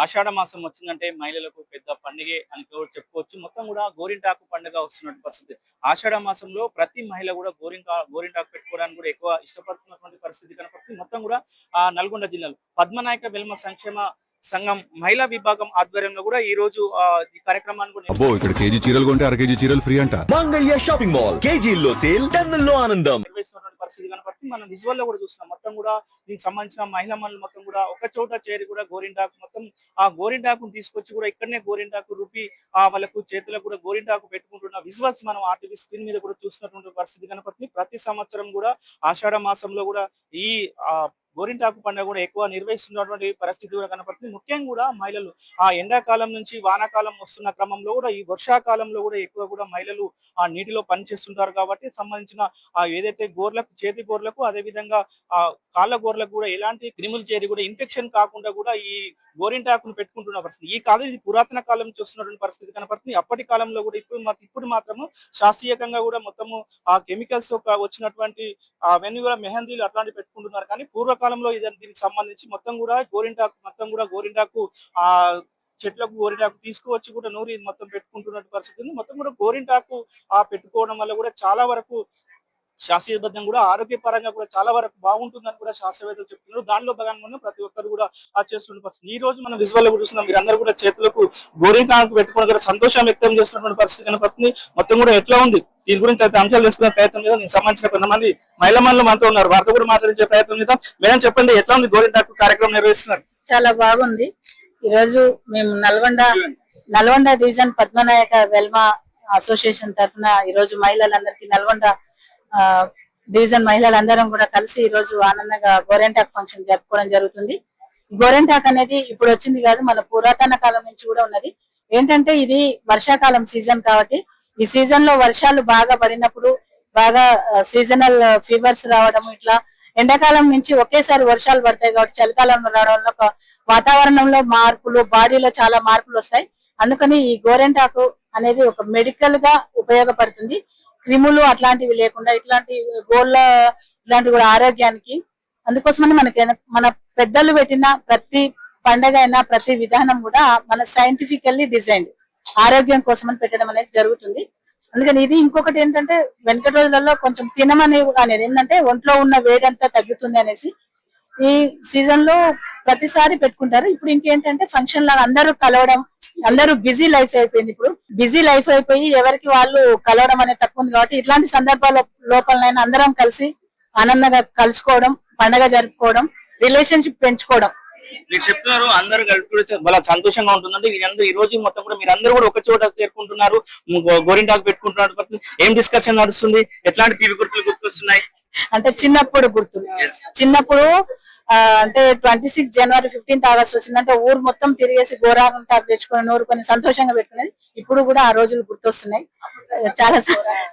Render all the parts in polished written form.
ఆషాఢ మాసం వచ్చిందంటే మహిళలకు పెద్ద పండుగే అని కూడా చెప్పుకోవచ్చు. మొత్తం కూడా గోరింటాకు పండుగ వస్తున్నటువంటి పరిస్థితి. ఆషాఢ మాసంలో ప్రతి మహిళ కూడా గోరింటాకు పెట్టుకోవడానికి కూడా ఎక్కువ ఇష్టపడుతున్నటువంటి పరిస్థితి కనపడుతుంది. మొత్తం కూడా నల్గొండ జిల్లాలో పద్మనాయక వెల్మ సంక్షేమ సంఘం మహిళా విభాగం ఆధ్వర్యంలో కూడా ఈ రోజు ఈ కార్యక్రమాన్ని కూడా అబ్బో ఇక్కడ కేజీ చీరలు కొంటే అర కేజీ చీరలు ఫ్రీ అంట. మంగళ్య షాపింగ్ మాల్ కేజీల్లో సేల్ టన్నుల్లో ఆనందం నిర్వహిస్తున్నటువంటి పరిస్థితి కనపడుతుంది. మనం విజువల్ లో కూడా చూస్తున్నాం. మొత్తం కూడా దీనికి సంబంధించిన మహిళా మనులు మొత్తం కూడా ఒక చోట చేరి కూడా గోరింటాకు మొత్తం ఆ గోరింటాకును తీసుకొచ్చి కూడా ఇక్కడనే గోరింటాకు రూపి వాళ్ళకు చేతులకు కూడా గోరింటాకు పెట్టుకుంటున్న విజువల్స్ మనం ఆర్టీవీ స్క్రీన్ మీద కూడా చూసినటువంటి పరిస్థితి కనపడుతుంది. ప్రతి సంవత్సరం కూడా ఆషాఢ మాసంలో కూడా ఈ గోరింటాకు పండుగ కూడా ఎక్కువ నిర్వహిస్తున్నటువంటి పరిస్థితి కూడా కనపడుతుంది. ముఖ్యంగా కూడా మహిళలు ఆ ఎండాకాలం నుంచి వానాకాలం వస్తున్న క్రమంలో కూడా ఈ వర్షాకాలంలో కూడా ఎక్కువ కూడా మహిళలు ఆ నీటిలో పనిచేస్తుంటారు కాబట్టి సంబంధించిన ఏదైతే గోర్లకు చేతి గోర్లకు అదే విధంగా ఆ కాళ్ళ గోర్లకు కూడా ఎలాంటి క్రిములు చేరి కూడా ఇన్ఫెక్షన్ కాకుండా కూడా ఈ గోరింటాకును పెట్టుకుంటున్న పరిస్థితి. ఈ కాలం ఇది పురాతన కాలం నుంచి వస్తున్నటువంటి పరిస్థితి కనపడుతుంది. అప్పటి కాలంలో కూడా ఇప్పుడు మాత్రము శాస్త్రీయంగా కూడా మొత్తము ఆ కెమికల్స్ వచ్చినటువంటి అవన్నీ కూడా మెహందీలు అట్లాంటివి పెట్టుకుంటున్నారు. కానీ పూర్వకాలంలో దీనికి సంబంధించి మొత్తం కూడా గోరింటాకు ఆ చెట్లకు గోరింటాకు తీసుకువచ్చి కూడా నూరి మొత్తం పెట్టుకుంటున్న పరిస్థితి ఉంది. మొత్తం కూడా గోరింటాకు పెట్టుకోవడం వల్ల కూడా చాలా వరకు శాస్త్రీయబద్ధంగా కూడా ఆరోగ్యపరంగా కూడా చాలా వరకు బాగుంటుందని కూడా శాస్త్రవేత్తలు చెప్తున్నారు. దానిలో భాగంగా ప్రతి ఒక్కరు కూడా చేస్తున్న పరిస్థితి. ఈ రోజు మనం విజువల్ లో చూస్తున్నాం. మీరందరూ కూడా చేతులకు గోరింటాకు పెట్టుకుని కూడా సంతోషం వ్యక్తం చేస్తున్నటువంటి పరిస్థితి కనపడుతుంది. మొత్తం కూడా ఎట్లా ఉంది దీని గురించి అయితే అంశాలు తెలుసుకునే ప్రయత్నం మీద దీనికి సంబంధించిన కొంతమంది మహిళా మనులు మనతో ఉన్నారు. వారితో కూడా మాట్లాడించే ప్రయత్నం చేద్దాం. మేడం చెప్పండి, ఎట్లా ఉంది గోరింటాకు కార్యక్రమం నిర్వహిస్తున్నారు? చాలా బాగుంది. ఈ రోజు మేము నల్గొండ డివిజన్ పద్మనాయక వెల్మ అసోసియేషన్ తరఫున ఈ రోజు మహిళలందరికీ నల్గొండ డివిజన్ మహిళలందరం కూడా కలిసి ఈ రోజు ఆనందంగా గోరింటాక్ ఫంక్షన్ జరుపుకోవడం జరుగుతుంది. గోరింటాక్ అనేది ఇప్పుడు వచ్చింది కాదు, మన పురాతన కాలం నుంచి కూడా ఉన్నది. ఏంటంటే ఇది వర్షాకాలం సీజన్ కాబట్టి ఈ సీజన్ లో వర్షాలు బాగా పడినప్పుడు బాగా సీజనల్ ఫీవర్స్ రావడం, ఇట్లా ఎండాకాలం నుంచి ఒకేసారి వర్షాలు పడతాయి కాబట్టి చలికాలంలో రావడం వల్ల వాతావరణంలో మార్పులు, బాడీలో చాలా మార్పులు వస్తాయి. అందుకని ఈ గోరింటాకు అనేది ఒక మెడికల్ గా ఉపయోగపడుతుంది. క్రిములు అట్లాంటివి లేకుండా ఇట్లాంటి ఇట్లాంటివి కూడా ఆరోగ్యానికి. అందుకోసమని మన పెద్దలు పెట్టిన ప్రతి పండగ అయినా ప్రతి విధానం కూడా మన సైంటిఫికల్లీ డిజైన్డ్ ఆరోగ్యం కోసమని పెట్టడం అనేది జరుగుతుంది. అందుకని ఇది ఇంకొకటి ఏంటంటే వెనకటి రోజులలో కొంచెం తినమని అనేది ఏంటంటే ఒంట్లో ఉన్న వేడంతా తగ్గుతుంది అనేసి ఈ సీజన్ లో ప్రతిసారి పెట్టుకుంటారు. ఇప్పుడు ఇంకేంటంటే ఫంక్షన్ లాగా అందరూ కలవడం, అందరూ బిజీ లైఫ్ అయిపోయింది. ఇప్పుడు బిజీ లైఫ్ అయిపోయి ఎవరికి వాళ్ళు కలవడం అనేది తక్కువ ఉంది కాబట్టి ఇట్లాంటి సందర్భాల లోపలనైనా అందరం కలిసి ఆనందంగా కలుసుకోవడం, పండగ జరుపుకోవడం, రిలేషన్షిప్ పెంచుకోవడం. మీరు చెప్తున్నారు అందరూ కలిపి చాలా సంతోషంగా ఉంటుందంటే ఈ రోజు మొత్తం కూడా మీరు అందరూ కూడా ఒక చోట చేరుకుంటున్నారు, గోరింటాకు పెట్టుకుంటున్నారు. ఏం డిస్కషన్ నడుస్తుంది? ఎట్లాంటి తీరు గుర్తులు గుర్తొస్తున్నాయి? అంటే చిన్నప్పుడు గుర్తులు, చిన్నప్పుడు అంటే 26 జనవరి 15th ఆగస్ట్ వచ్చిందంటే ఊరు మొత్తం తిరిగేసి గోరింటాకు తెచ్చుకొని నూరుకొని సంతోషంగా పెట్టుకునేది. ఇప్పుడు కూడా ఆ రోజులు గుర్తొస్తున్నాయి. చాలా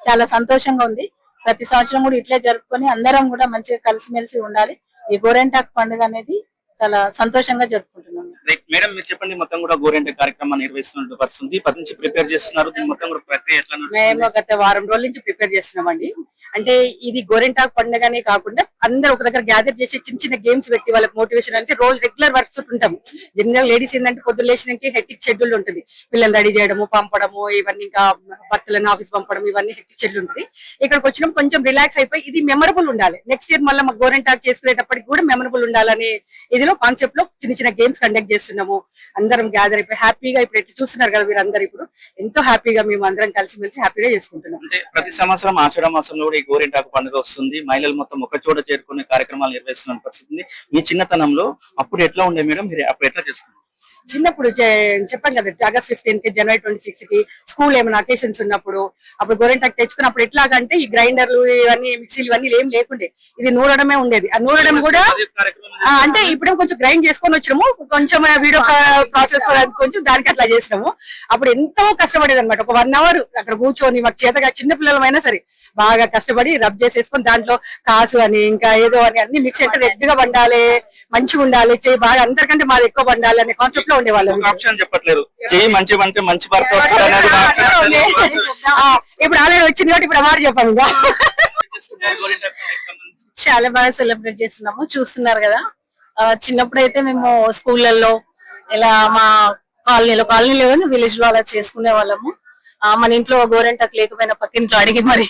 చాలా సంతోషంగా ఉంది. ప్రతి సంవత్సరం కూడా ఇట్లే జరుపుకొని అందరం కూడా మంచిగా కలిసిమెలిసి ఉండాలి. ఈ గోరింటాకు పండుగ అనేది చాలా సంతోషంగా జరుపుకుంటున్నాం. మేడం మీరు చెప్పండి, మొత్తం కూడా గోరింటాకు కార్యక్రమాన్ని నిర్వహిస్తున్న పరిస్థితి పది నుంచి ప్రిపేర్ చేస్తున్నారు. మొత్తం కూడా ప్రక్రియ ఎట్లా? మేము గత వారం రోజుల నుంచి ప్రిపేర్ చేస్తున్నామండి. అంటే ఇది గోరింటాకు పండుగనే కాకుండా అందరూ ఒక దగ్గర గ్యాదర్ చేసి చిన్న చిన్న గేమ్స్ పెట్టి వాళ్ళకి మోటివేషన్ అంటే రోజు రెగ్యులర్ వర్క్స్ ఉంటాం. జనరల్ లేడీస్ ఏంటంటే పొద్దున్న లేచినానికి హెక్టిక్ షెడ్యూల్ ఉంటుంది. పిల్లలు రెడీ చేయడము, పంపడము, ఇవన్నీ ఇంకా భర్తలను ఆఫీస్ పంపడం, ఇవన్నీ హెక్టిక్ షెడ్యూల్ ఉంటుంది. ఇక్కడికి వచ్చినప్పుడు కొంచెం రిలాక్స్ అయిపోయి ఇది మెమరబుల్ ఉండాలి. నెక్స్ట్ ఇయర్ మళ్ళీ మాకు గోరింటాకు చేసుకునేటప్పటికి కూడా మెమరబుల్ ఉండాలని ఇదిలో కాన్సెప్ట్ లో చిన్న చిన్న గేమ్స్ కండక్ట్ చేస్తున్నాము. అందరం గ్యాదర్ అయిపోయి హ్యాపీగా ఇప్పుడు ఎట్లా చూస్తున్నారు కదా మీరు అందరు, ఇప్పుడు ఎంతో హ్యాపీగా మేము అందరం కలిసిమెలిసి హ్యాపీగా చేసుకుంటున్నాం. అంటే ప్రతి సంవత్సరం ఆషాఢ మాసంలో కూడా ఈ గోరింటాకు పండుగ వస్తుంది. మహిళలు మొత్తం ఒక చోట చేరుకునే కార్యక్రమాలు నిర్వహిస్తున్న పరిస్థితి. మీ చిన్నతనంలో అప్పుడు ఎట్లా ఉండే మేడం? మీరు అప్పుడు ఎట్లా చేసుకున్నారు? చిన్నప్పుడు చెప్పాం కదా, ఆగస్ట్ 15 కి జనవరి 26 కి స్కూల్ ఏమైనా అకేషన్స్ ఉన్నప్పుడు అప్పుడు గోరింటాకు తెచ్చుకున్నప్పుడు ఎట్లాగంటే ఈ గ్రైండర్లు ఇవన్నీ మిక్సీలు ఇవన్నీ ఏం లేకుండే, ఇది నూరడమే ఉండేది. ఆ నూరడం కూడా అంటే ఇప్పుడు కొంచెం గ్రైండ్ చేసుకొని వచ్చినాము, కొంచెం వీడియో ప్రాసెస్ కొంచెం దానికి అట్లా చేసినాము. అప్పుడు ఎంతో కష్టపడేది అనమాట. ఒక 1 hour అక్కడ కూర్చొని మాకు చేతగా చిన్న పిల్లలమైనా సరే బాగా కష్టపడి రబ్ చేసేసుకొని దాంట్లో కాసు అని ఇంకా ఏదో అని అన్ని మిక్స్ అంటే రెడ్ గా వండాలి, మంచిగా ఉండాలి, చేయి బాగా అందరికంటే మాది ఎక్కువ వండాలి అనే కాన్సెప్ట్ లో ఉండేవాళ్ళం. చెప్పట్లేదు చేయి మంచి అంటే మంచి భర్త ఇప్పుడు ఆల్రెడీ వచ్చింది కాబట్టి ఇప్పుడు మాట చెప్పాను. చాలా బాగా సెలబ్రేట్ చేస్తున్నాము, చూస్తున్నారు కదా. చిన్నప్పుడు అయితే మేము స్కూళ్ళల్లో ఇలా మా కాలనీలో విలేజ్ లో అలా చేసుకునే వాళ్ళము. మన ఇంట్లో గోరెంటాకు లేకపోయినా పక్కింట్లో అడిగి మరి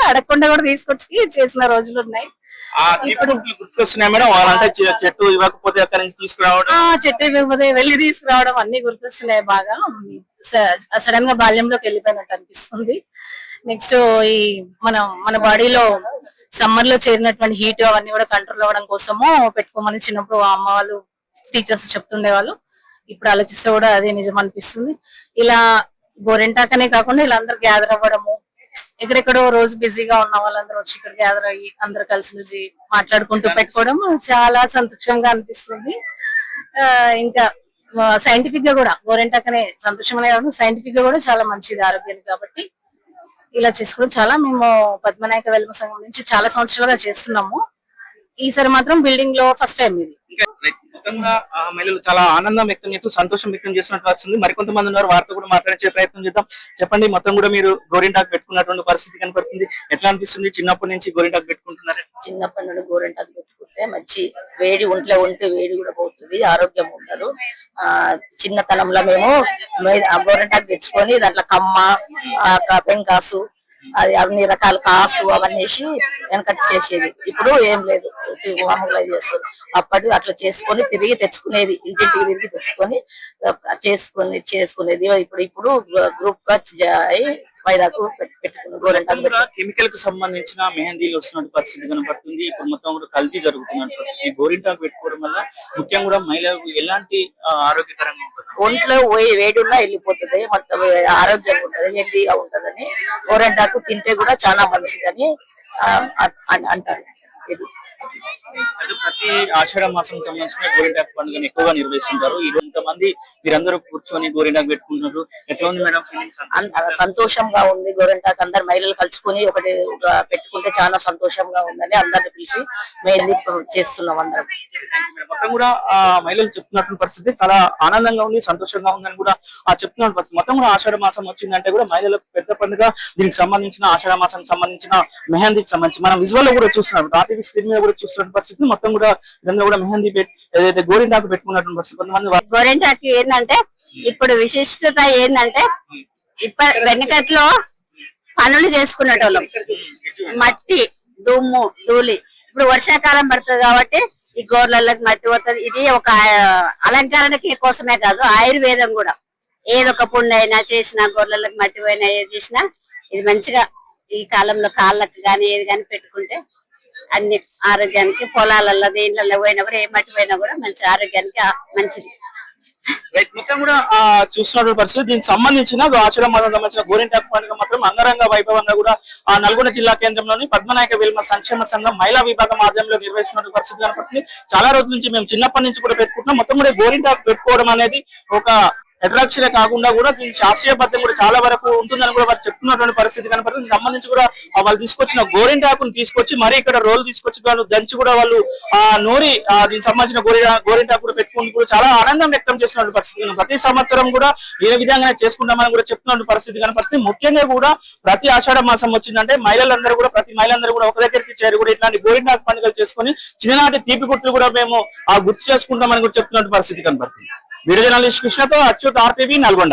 అడగకుండా కూడా తీసుకొచ్చి చేసిన రోజులు ఉన్నాయి. ఇప్పుడు గుర్తుకొస్తున్నాయి మేడం, వాళ్ళంటే చెట్టు ఇవ్వకపోతే అక్కడి నుంచి తీసుకురావడం, చెట్టు ఇవ్వకపోతే వెళ్ళి తీసుకురావడం అన్ని గుర్తొస్తున్నాయి బాగా. సడన్ గా బాల్యంలోకి వెళ్ళిపోయినట్టు అనిపిస్తుంది. నెక్స్ట్ ఈ మన బాడీలో సమ్మర్ లో చేరినటువంటి హీట్ అవన్నీ కూడా కంట్రోల్ అవ్వడం కోసము పెట్టుకోమని చిన్నప్పుడు అమ్మ వాళ్ళు టీచర్స్ చెప్తుండేవాళ్ళు. ఇప్పుడు ఆలోచిస్తే కూడా అదే నిజం అనిపిస్తుంది. ఇలా గోరెంటాకనే కాకుండా ఇలా అందరు గ్యాదర్ అవ్వడము, ఎక్కడెక్కడో రోజు బిజీగా ఉన్న వాళ్ళందరూ వచ్చి ఇక్కడ గ్యాదర్ అయ్యి అందరు కలిసిమెలిసి మాట్లాడుకుంటూ పెట్టుకోవడం చాలా సంతోషంగా అనిపిస్తుంది. ఇంకా సైంటిఫిక్ గా కూడా గోరెంటాకనే సంతోషంగానే కాకుండా సైంటిఫిక్ గా కూడా చాలా మంచిది ఆరోగ్యానికి. కాబట్టి ఇలా చేసుకోవడం చాలా, మేము పద్మనాయక వెల్మ సంఘం నుంచి చాలా సంవత్సరాలుగా చేస్తున్నాము. ఈసారి మాత్రం బిల్డింగ్ లో ఫస్ట్ టైం ఇది. మొత్తంగా మహిళలు చాలా ఆనందం వ్యక్తం చేస్తూ సంతోషం వ్యక్తం చేస్తున్నట్టు వస్తుంది. మరికొంతమంది ఉన్నారు, వారితో కూడా మాట్లాడే ప్రయత్నం చేద్దాం. చెప్పండి, మొత్తం కూడా మీరు గోరింటాకు పెట్టుకున్నటువంటి పరిస్థితి కనపడుతుంది, ఎట్లా అనిపిస్తుంది? చిన్నప్పటి నుంచి గోరింటాకు పెట్టుకుంటున్నారు? చిన్నప్పటి నుండి గోరింటాకు పెట్టుకుంటే మంచి వేడి ఒంట్లో ఉంటే వేడి కూడా పోతుంది, ఆరోగ్యం ఉంటారు. చిన్నతనంలో మేము గోరింటాకు తెచ్చుకొని దాంట్లో కమ్మ, పెంకాసు, అది అన్ని రకాల కాసు అవన్నీ వేసి వెనకట్టి చేసేది. ఇప్పుడు ఏం లేదు, మామూలుగా చేస్తారు. అప్పటి అట్లా చేసుకొని తిరిగి తెచ్చుకునేది, ఇంటింటికి తిరిగి తెచ్చుకొని చేసుకునేది. ఇప్పుడు గ్రూప్ గా మైదాకు పెట్టుకున్నాం. గోరింటాకు కెమికల్ కు సంబంధించిన మెహందీలు వస్తున్న పరిస్థితి కనపడుతుంది. ఇప్పుడు మొత్తం కూడా కల్తీ జరుగుతున్న పరిస్థితి. గోరింటాకు పెట్టుకోవడం వల్ల ముఖ్యంగా కూడా మహిళలకు ఎలాంటి ఆరోగ్యకరంగా ఉంటుంది? ఒంట్లో వేడి ఉన్నా వెళ్ళిపోతుంది, మొత్తం ఆరోగ్యంగా ఉంటది, హెల్తీగా ఉంటదని గోరింటాకు తింటే కూడా చాలా మంచిదని అంటారు. ఇది ప్రతి ఆషాఢ మాసం సంబంధించిన గోరింటాకు పండుగను ఎక్కువగా నిర్వహిస్తుంటారు. ఈ రోజు ఇంతమంది మీరందరూ కూర్చొని గోరింటాకు పెట్టుకుంటున్నారు, ఎట్లా ఉంది మేడం ఫీలింగ్స్? సంతోషంగా ఉంది. గోరింటాకు అందరు మహిళలు కలుసుకొని ఒకటి పెట్టుకుంటే చాలా సంతోషంగా ఉందని అందరిని పిలిచి మెహందీ చేస్తున్నాం అందరం. మొత్తం కూడా మహిళలు చెప్తున్నటువంటి పరిస్థితి చాలా ఆనందంగా ఉంది, సంతోషంగా ఉందని కూడా చెప్తున్న పరిస్థితి. మొత్తం కూడా ఆషాఢ మాసం వచ్చిందంటే కూడా మహిళలకు పెద్ద పండుగ. దీనికి సంబంధించిన ఆషాఢ మాసానికి సంబంధించిన మెహందీకి సంబంధించి మనం విజువల్ లో కూడా చూస్తున్నాం, టీవీ స్క్రీన్ మీద కూడా చూస్తున్న పరిస్థితి. మొత్తం కూడా ఇదంతా కూడా మెహందీ ఏదైతే గోరింటాకు పెట్టుకున్నటువంటి పరిస్థితి. కొంతమంది గోరింటాకు ఏంటంటే ఇప్పుడు విశిష్టత ఏంటంటే వెనకట్లో పనులు చేసుకునేటోళ్ళం, మట్టి దుమ్ము ధూళి. ఇప్పుడు వర్షాకాలం పడుతుంది కాబట్టి ఈ గోర్లకి మట్టి పోతుంది. ఇది ఒక అలంకరణకి కోసమే కాదు, ఆయుర్వేదం కూడా. ఏదొక పుండు అయినా చేసినా, గోర్లకి మట్టి పోయినా, ఏది చేసినా ఇది మంచిగా ఈ కాలంలో కాళ్ళకి కానీ ఏది కానీ పెట్టుకుంటే అన్ని ఆరోగ్యానికి, పొలాలలో దేంట్లో పోయినా కూడా ఏ మట్టి పోయినా కూడా మంచి ఆరోగ్యానికి మంచిది. మొత్తం కూడా చూస్తున్నటువంటి పరిస్థితి. దీనికి సంబంధించిన ఆషాఢ మాసం సంబంధించిన గోరింటాకు పండుగ మాత్రం అంగరంగ వైభవంగా కూడా నల్గొండ జిల్లా కేంద్రంలోని పద్మనాయక వెల్మ సంక్షేమ సంఘం మహిళా విభాగం ఆధ్వర్యంలో నిర్వహిస్తున్న పరిస్థితి కనపడుతుంది. చాలా రోజుల నుంచి మేము చిన్నప్పటి నుంచి కూడా పెట్టుకుంటున్నాం. మొత్తం కూడా గోరింటాకు పెట్టుకోవడం అనేది ఒక అట్రాక్షన్ కాకుండా కూడా దీని శాస్త్రీయబద్ధం కూడా చాలా వరకు ఉంటుందని కూడా వాళ్ళు చెప్తున్నటువంటి పరిస్థితి కనపడుతుంది. దీనికి సంబంధించి కూడా వాళ్ళు తీసుకొచ్చిన గోరింటాకును తీసుకొచ్చి మరి ఇక్కడ రోలు తీసుకొచ్చి వాళ్ళు దంచి కూడా వాళ్ళు నూరి దీనికి సంబంధించిన గోరింటాకు కూడా పెట్టుకుని కూడా చాలా ఆనందం వ్యక్తం చేస్తున్న పరిస్థితి. ప్రతి సంవత్సరం కూడా ఏ విధంగానే చేసుకుంటామని కూడా చెప్తున్న పరిస్థితి కనపడుతుంది. ముఖ్యంగా కూడా ప్రతి ఆషాఢ మాసం వచ్చిందంటే మహిళలందరూ కూడా ప్రతి మహిళలందరూ కూడా ఒక దగ్గరికి చేరి కూడా ఇట్లాంటి గోరింటాకు పండుగలు చేసుకుని చిన్ననాటి తీపి గుర్తులు కూడా మేము గుర్తు చేసుకుంటామని కూడా చెప్తున్న పరిస్థితి కనపడుతుంది. వీడియో జర్నలిస్ట్ కృష్ణతో అచ్యుత్, RTV, నల్గొండ.